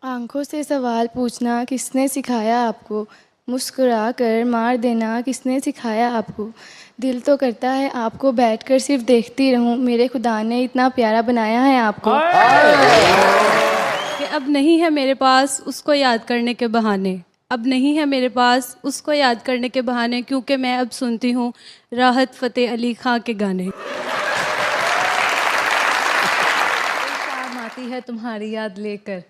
आंखों से सवाल पूछना किसने सिखाया आपको? मुस्कुरा कर मार देना किसने सिखाया आपको? दिल तो करता है आपको बैठकर सिर्फ देखती रहूं, मेरे खुदा ने इतना प्यारा बनाया है आपको। कि अब नहीं है मेरे पास उसको याद करने के बहाने, अब नहीं है मेरे पास उसको याद करने के बहाने, क्योंकि मैं अब सुनती हूँ राहत फ़तेह अली खां के गाने। शाम आती है तुम्हारी याद लेकर,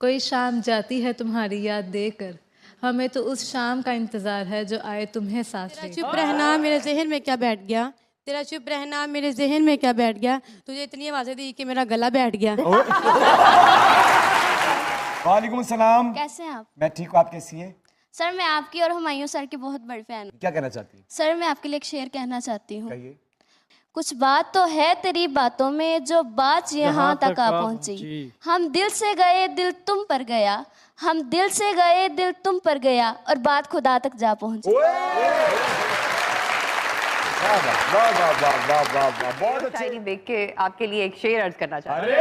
कोई शाम जाती है तुम्हारी याद देकर, हमें तो उस शाम का इंतजार है जो आए तुम्हें साथ तेरा ले। चुप रहना मेरे जहन में क्या बैठ गया, तेरा चुप रहना मेरे जहन में क्या बैठ गया, तुझे इतनी आवाज़ें दी कि मेरा गला बैठ गया। वालेकुम सलाम। कैसे हैं आप? मैं ठीक हूँ, आप कैसी हैं? सर मैं आपकी और हुमायूं सर की बहुत बड़ी फैन हूँ। क्या कहना चाहती हैं? सर मैं आपके लिए एक शेर कहना चाहती हूँ। कहिए। कुछ बात तो है तेरी बातों में जो बात यहाँ तक आ पहुँची। हम दिल से गए दिल तुम पर गया, हम दिल से गए दिल तुम पर गया और बात खुदा तक जा पहुँची। वाह वाह वाह वाह वाह वाह वाह वाह, बहुत अच्छे। शायरी देख के आपके लिए एक शेर अर्ज करना चाहती हूँ।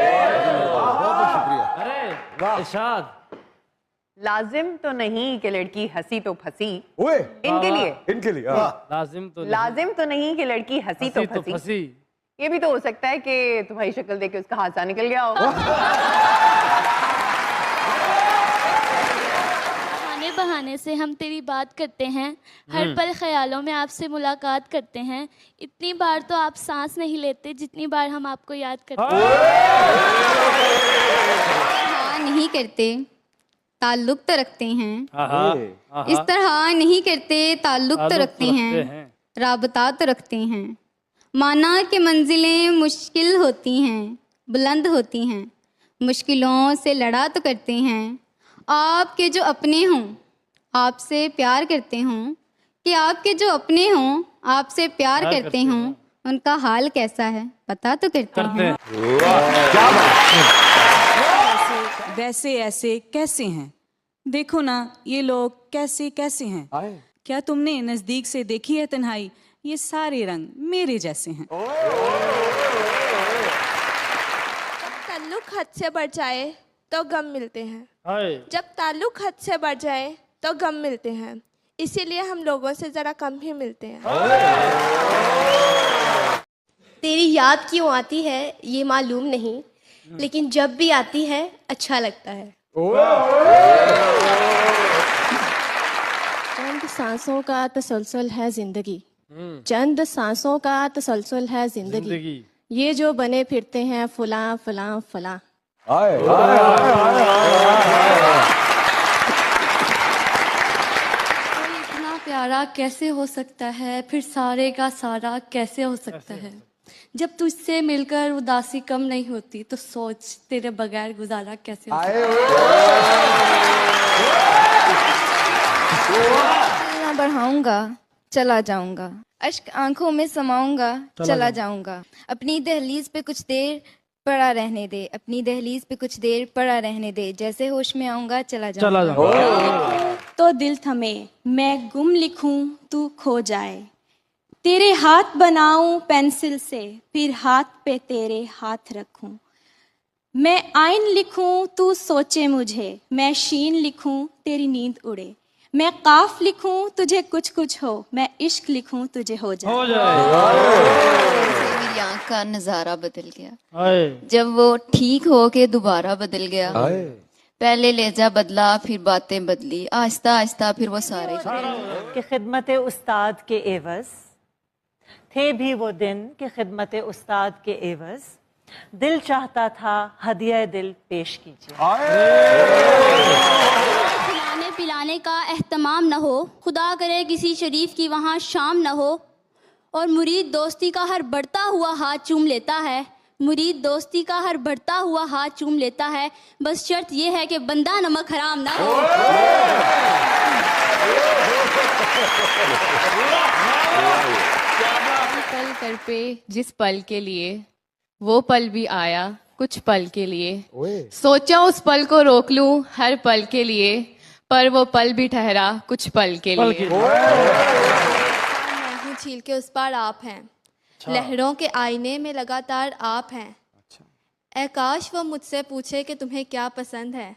वाह। इरशाद। लाजिम तो नहीं कि लड़की हंसी तो फंसी, ओए, इनके लिए इनके लिए हाँ। लाजिम तो नहीं कि लड़की हंसी तो फंसी। फंसी। ये भी तो हो सकता है कि तुम्हारी शक्ल देख के उसका हादसा निकल गया हो। बहाने बहाने से हम तेरी बात करते हैं, हर पल ख्यालों में आपसे मुलाकात करते हैं। इतनी बार तो आप सांस नहीं लेते जितनी बार हम आपको याद करते हैं। हाँ नहीं करते ताल्लुक तो रखते हैं, आहा, इस तरह नहीं करते ताल्लुक तो ताल्लुक रखते हैं, राबता तो रखते हैं। माना कि मंजिलें मुश्किल होती हैं, बुलंद होती हैं, मुश्किलों से लड़ा तो करते हैं। आपके जो अपने हों आपसे प्यार करते हों, कि आपके जो अपने हों आपसे प्यार करते हों, उनका हाल कैसा है पता तो करते हैं। वैसे ऐसे कैसे हैं, देखो ना ये लोग कैसे कैसे हैं। क्या तुमने नजदीक से देखी है तन्हाई, ये सारे रंग मेरे जैसे हैं। ताल्लुक हद से बढ़ जाए तो गम मिलते हैं, जब ताल्लुक हद से बढ़ जाए तो गम मिलते हैं, इसीलिए हम लोगों से जरा कम ही मिलते हैं। तेरी याद क्यों आती है ये मालूम नहीं, लेकिन जब भी आती है अच्छा लगता है। चंद सांसों का तसलसल है जिंदगी, चंद सांसों का तसलसल है जिंदगी, ये जो बने फिरते हैं फुला फला फला। कोई इतना प्यारा कैसे हो सकता है, फिर सारे का सारा कैसे हो सकता है। जब तुझसे मिलकर उदासी कम नहीं होती तो सोच तेरे बगैर गुजारा कैसे हो सकता ना बढ़ाऊंगा चला जाऊंगा, अश्क आंखों में समाऊंगा चला जाऊंगा। अपनी दहलीज पे कुछ देर पड़ा रहने दे, अपनी दहलीज पे कुछ देर पड़ा रहने दे, जैसे होश में आऊंगा चला जाऊंगा। तो दिल थमे मैं गुम लिखूं तू खो जाए, तेरे हाथ बनाऊं पेंसिल से फिर हाथ पे तेरे हाथ रखूं। मैं आइन लिखूं तू सोचे मुझे, मैं शीन लिखूं तेरी नींद उड़े। मैं काफ लिखूं तुझे कुछ कुछ हो, मैं इश्क लिखूं तुझे हो जाए। मेरी आँख का नजारा बदल गया जब वो ठीक हो के दोबारा बदल गया। पहले लहजा बदला फिर बातें बदली, आहिस्ता आहिस्ता फिर वो सारे कि खिदमत उस्ताद के एवज थे भी वो दिन, कि खिदमत उस्ताद के एवज दिल चाहता था हदिया दिल पेश कीजिए। खिलाने पिलाने का एहतमाम न हो, खुदा करे किसी शरीफ की वहाँ शाम न हो। और मुरीद दोस्ती का हर बढ़ता हुआ हाथ चूम लेता है, मुरीद दोस्ती का हर बढ़ता हुआ हाथ चूम लेता है। बस शर्त ये है कि बंदा नमक हराम ना हो। पल कर पे जिस पल के लिए, वो पल भी आया कुछ पल के लिए। सोचा उस पल को रोक लूं हर पल के लिए, पर वो पल भी ठहरा कुछ पल के लिए। मैं हूँ झील के उस पार आप हैं, लहरों के आईने में लगातार आप हैं। ऐ काश वो मुझसे पूछे कि तुम्हें क्या पसंद है,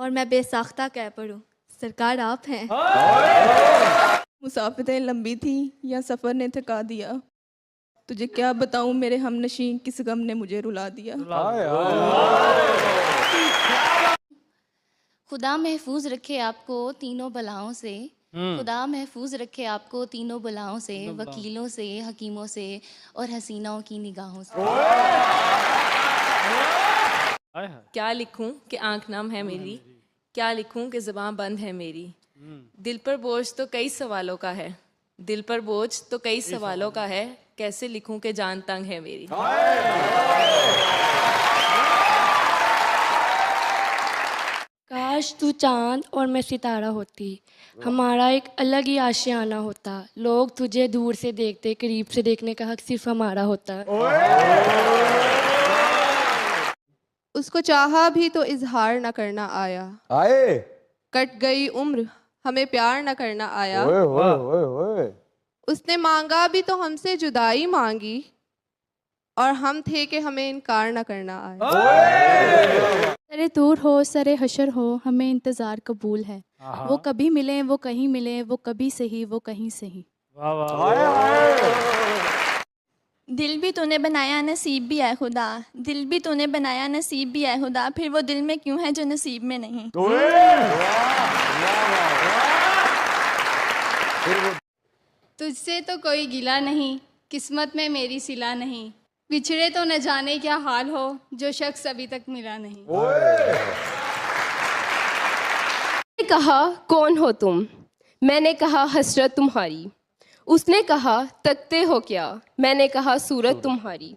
और मैं बेसाख्ता कह पढ़ूं, सरकार आप हैं। मुसाफिरें लंबी थी या सफ़र ने थका दिया, तुझे क्या बताऊं मेरे हमनशीं किस गम ने मुझे रुला दिया। खुदा महफूज रखे आपको तीनों बलाओं से, खुदा महफूज रखे आपको तीनों बलाओं से, वकीलों से, हकीमों से और हसीनाओं की निगाहों से। क्या लिखूं कि आंख नम है मेरी, क्या लिखूं कि ज़बान बंद है मेरी। दिल पर बोझ तो कई सवालों का है, दिल पर बोझ तो कई सवालों का है, कैसे लिखूं कि जान तंग है मेरी। काश तू चांद और मैं सितारा होती, हमारा एक अलग ही आशियाना होता। लोग तुझे दूर से देखते, करीब से देखने का हक सिर्फ हमारा होता। उसको चाहा भी तो इजहार न करना आया, कट गई उम्र हमें प्यार न करना आया। उसने मांगा भी तो हमसे जुदाई मांगी, और हम थे कि हमें इनकार न करना आया। सरे दूर हो सरे हशर हो, हमें इंतज़ार कबूल है। वो कभी मिले वो कहीं मिले, वो कभी सही वो कहीं सही। दिल भी तूने बनाया नसीब भी है खुदा, दिल भी तूने बनाया नसीब भी है खुदा, फिर वो दिल में क्यों है जो नसीब में नहीं। तुझसे तो कोई गिला नहीं, किस्मत में मेरी सिला नहीं, बिछड़े तो न जाने क्या हाल हो, जो शख्स अभी तक मिला नहीं। कहा कौन हो तुम, मैंने कहा हसरत तुम्हारी। उसने कहा तकते हो क्या, मैंने कहा सूरत तुम्हारी।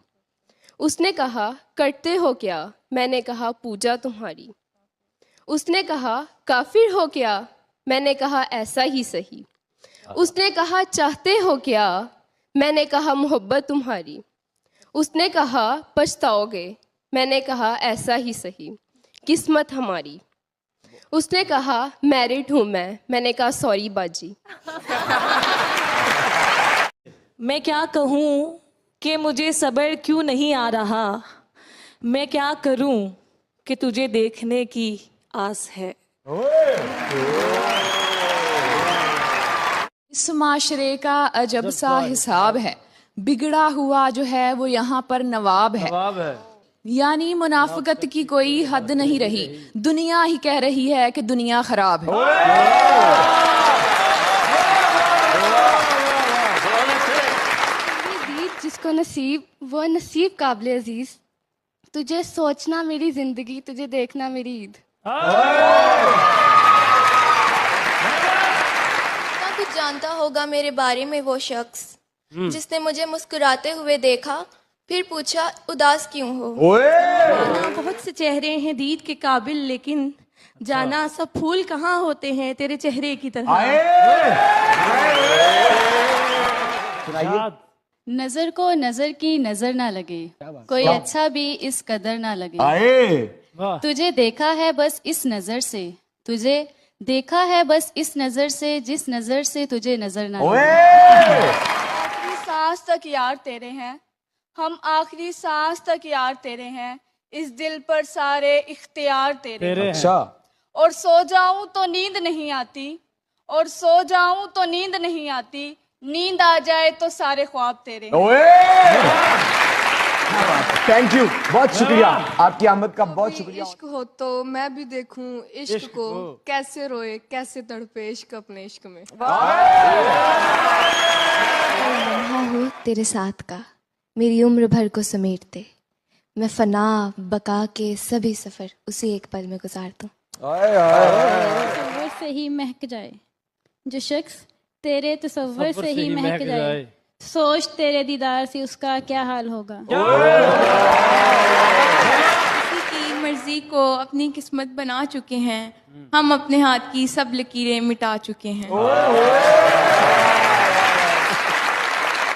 उसने कहा करते हो क्या, मैंने कहा पूजा तुम्हारी। उसने कहा काफिर हो क्या, मैंने कहा ऐसा ही सही। उसने कहा चाहते हो क्या, मैंने कहा मोहब्बत तुम्हारी। उसने कहा पछताओगे, मैंने कहा ऐसा ही सही, किस्मत हमारी। उसने कहा मैरिड हूँ मैंने कहा सॉरी बाजी। मैं क्या कहूँ कि मुझे सब्र क्यों नहीं आ रहा, मैं क्या करूँ कि तुझे देखने की आस है। इस माशरे का अजब सा हिसाब है, बिगड़ा हुआ जो है वो यहाँ पर नवाब है। यानी मुनाफिकत की कोई हद नहीं रही, दुनिया ही कह रही है कि दुनिया खराब है। जिसको नसीब वो नसीब काबिल अजीज, तुझे सोचना मेरी जिंदगी, तुझे देखना मेरी ईद। ना कुछ जानता होगा मेरे बारे में वो शख्स जिसने मुझे मुस्कुराते हुए देखा, फिर पूछा उदास क्यों हो। बहुत से चेहरे हैं दीद के काबिल, लेकिन जाना सब फूल कहाँ होते हैं तेरे चेहरे की तरह। नजर को नजर की नजर ना लगे, कोई अच्छा भी इस कदर ना लगे। तुझे देखा है बस इस नजर से, तुझे देखा है बस इस नजर से, जिस नजर से तुझे नजर ना लगे। आखिरी सांस तक यार तेरे हैं, हम आखिरी सांस तक यार तेरे हैं, इस दिल पर सारे इख्तियार तेरे हैं। अच्छा। और सो जाऊं तो नींद नहीं आती, और सो जाऊं तो नींद नहीं आती, नींद आ जाए तो सारे ख्वाब तेरे हैं। थैंक यू, बहुत शुक्रिया, आपकी आमद का बहुत शुक्रिया। इश्क हो तो मैं भी देखूं इश्क को, कैसे रोए कैसे तड़पे इश्क अपने इश्क में। लम्हा हो तेरे साथ का, मेरी उम्र भर को समेटते, मैं फना बका के सभी सफर उसी एक पल में गुजार दूं। तस्व्वुर से ही महक जाए जो शख्स तेरे तस्व्वुर से ही महक जाए, सोच तेरे दीदार से उसका क्या हाल होगा। किसी की मर्जी को अपनी किस्मत बना चुके हैं, हम अपने हाथ की सब लकीरें मिटा चुके हैं।